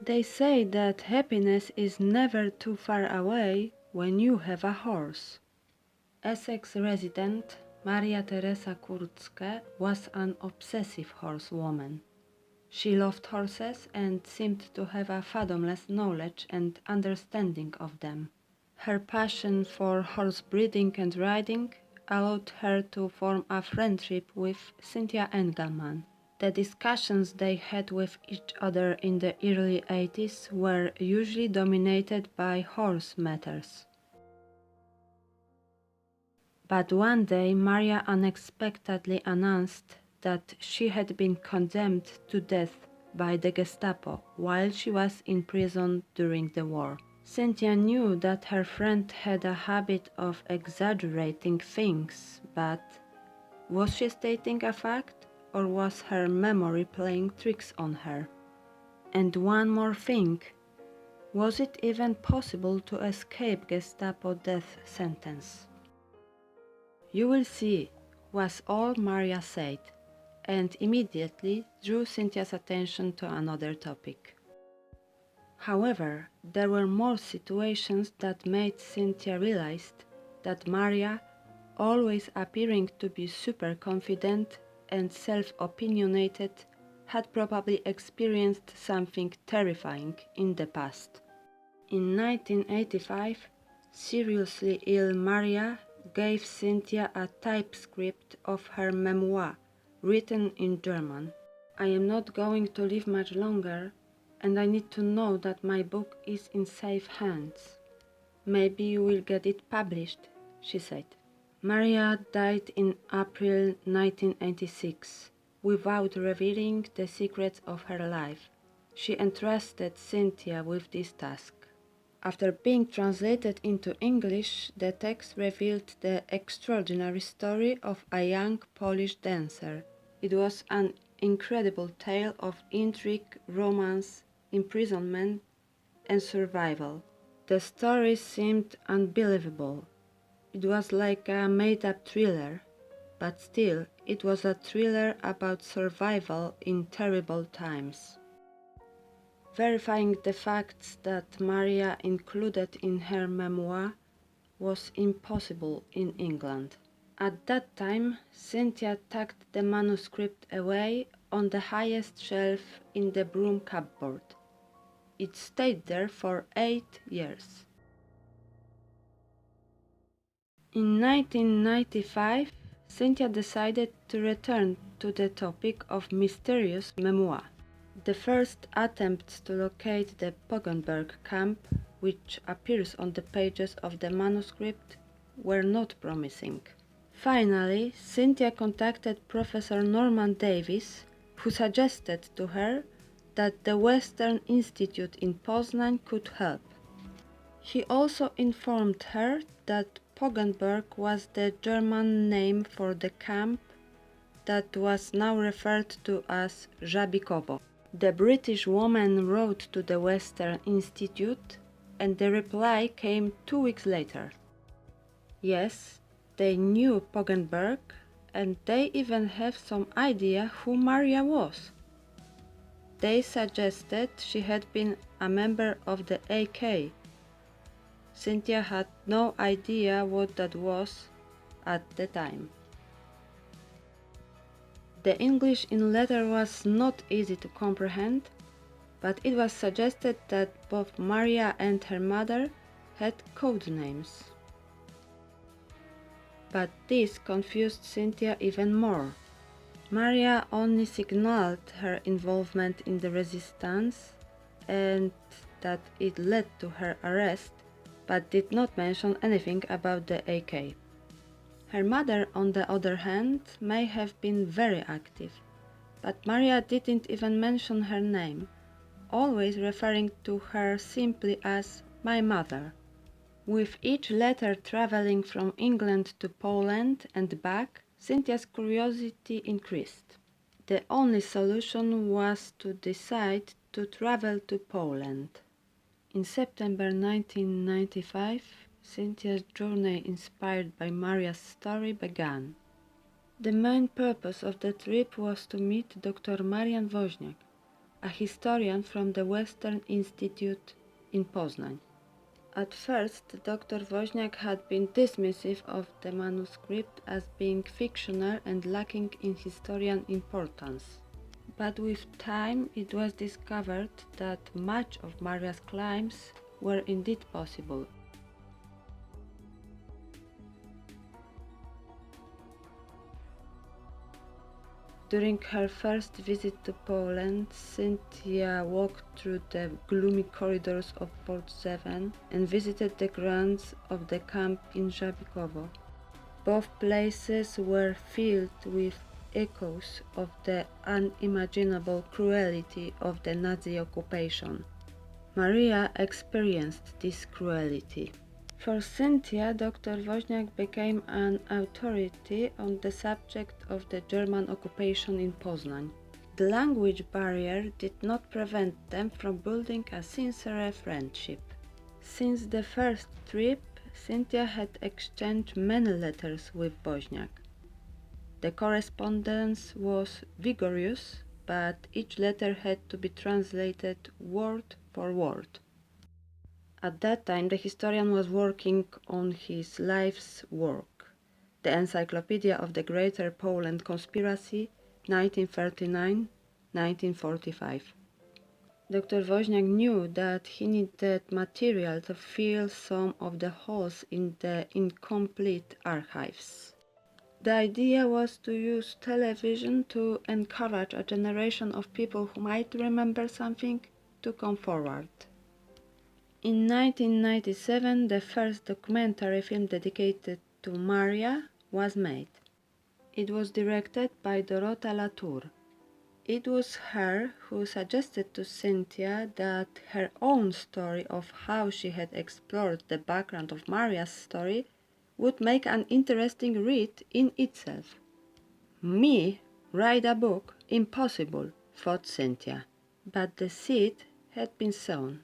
They say that happiness is never too far away when you have a horse. Essex resident Maria Teresa Kurtzke was an obsessive horsewoman. She loved horses and seemed to have a fathomless knowledge and understanding of them. Her passion for horse breeding and riding allowed her to form a friendship with Cynthia Engelmann. The discussions they had with each other in the early 80s were usually dominated by horse matters. But one day Maria unexpectedly announced that she had been condemned to death by the Gestapo while she was in prison during the war. Cynthia knew that her friend had a habit of exaggerating things, but was she stating a fact, or was her memory playing tricks on her? And one more thing, was it even possible to escape Gestapo death sentence? "You will see," was all Maria said, and immediately drew Cynthia's attention to another topic. However, there were more situations that made Cynthia realize that Maria, always appearing to be super confident and self-opinionated, had probably experienced something terrifying in the past. In 1985, seriously ill Maria gave Cynthia a typescript of her memoir, written in German. "I am not going to live much longer, and I need to know that my book is in safe hands. Maybe you will get it published," she said. Maria died in April 1986, without revealing the secrets of her life. She entrusted Cynthia with this task. After being translated into English, the text revealed the extraordinary story of a young Polish dancer. It was an incredible tale of intrigue, romance, imprisonment, and survival. The story seemed unbelievable. It was like a made-up thriller, but still, it was a thriller about survival in terrible times. Verifying the facts that Maria included in her memoir was impossible in England. At that time, Cynthia tucked the manuscript away on the highest shelf in the broom cupboard. It stayed there for 8 years. In 1995, Cynthia decided to return to the topic of mysterious memoir. The first attempts to locate the Poggenberg camp, which appears on the pages of the manuscript, were not promising. Finally, Cynthia contacted Professor Norman Davis, who suggested to her that the Western Institute in Poznań could help. He also informed her that Poggenberg was the German name for the camp that was now referred to as Żabikowo. The British woman wrote to the Western Institute, and the reply came 2 weeks later. Yes, they knew Poggenberg, and they even have some idea who Maria was. They suggested she had been a member of the AK. Cynthia had no idea what that was at the time. The English in letter was not easy to comprehend, but it was suggested that both Maria and her mother had code names. But this confused Cynthia even more. Maria only signaled her involvement in the resistance and that it led to her arrest, but did not mention anything about the AK. Her mother, on the other hand, may have been very active, but Maria didn't even mention her name, always referring to her simply as "my mother." With each letter traveling from England to Poland and back, Cynthia's curiosity increased. The only solution was to decide to travel to Poland. In September 1995, Cynthia's journey inspired by Maria's story began. The main purpose of the trip was to meet Dr. Marian Woźniak, a historian from the Western Institute in Poznań. At first, Dr. Woźniak had been dismissive of the manuscript as being fictional and lacking in historian importance. But with time it was discovered that much of Maria's claims were indeed possible. During her first visit to Poland, Cynthia walked through the gloomy corridors of Port 7 and visited the grounds of the camp in Żabikowo. Both places were filled with echoes of the unimaginable cruelty of the Nazi occupation. Maria experienced this cruelty. For Cynthia, Dr. Woźniak became an authority on the subject of the German occupation in Poznań. The language barrier did not prevent them from building a sincere friendship. Since the first trip, Cynthia had exchanged many letters with Woźniak. The correspondence was vigorous, but each letter had to be translated word for word. At that time, the historian was working on his life's work, the Encyclopedia of the Greater Poland Conspiracy, 1939-1945. Dr. Woźniak knew that he needed material to fill some of the holes in the incomplete archives. The idea was to use television to encourage a generation of people who might remember something to come forward. In 1997, the first documentary film dedicated to Maria was made. It was directed by Dorota Latour. It was her who suggested to Cynthia that her own story of how she had explored the background of Maria's story would make an interesting read in itself. Me write a book? Impossible, thought Cynthia. But the seed had been sown.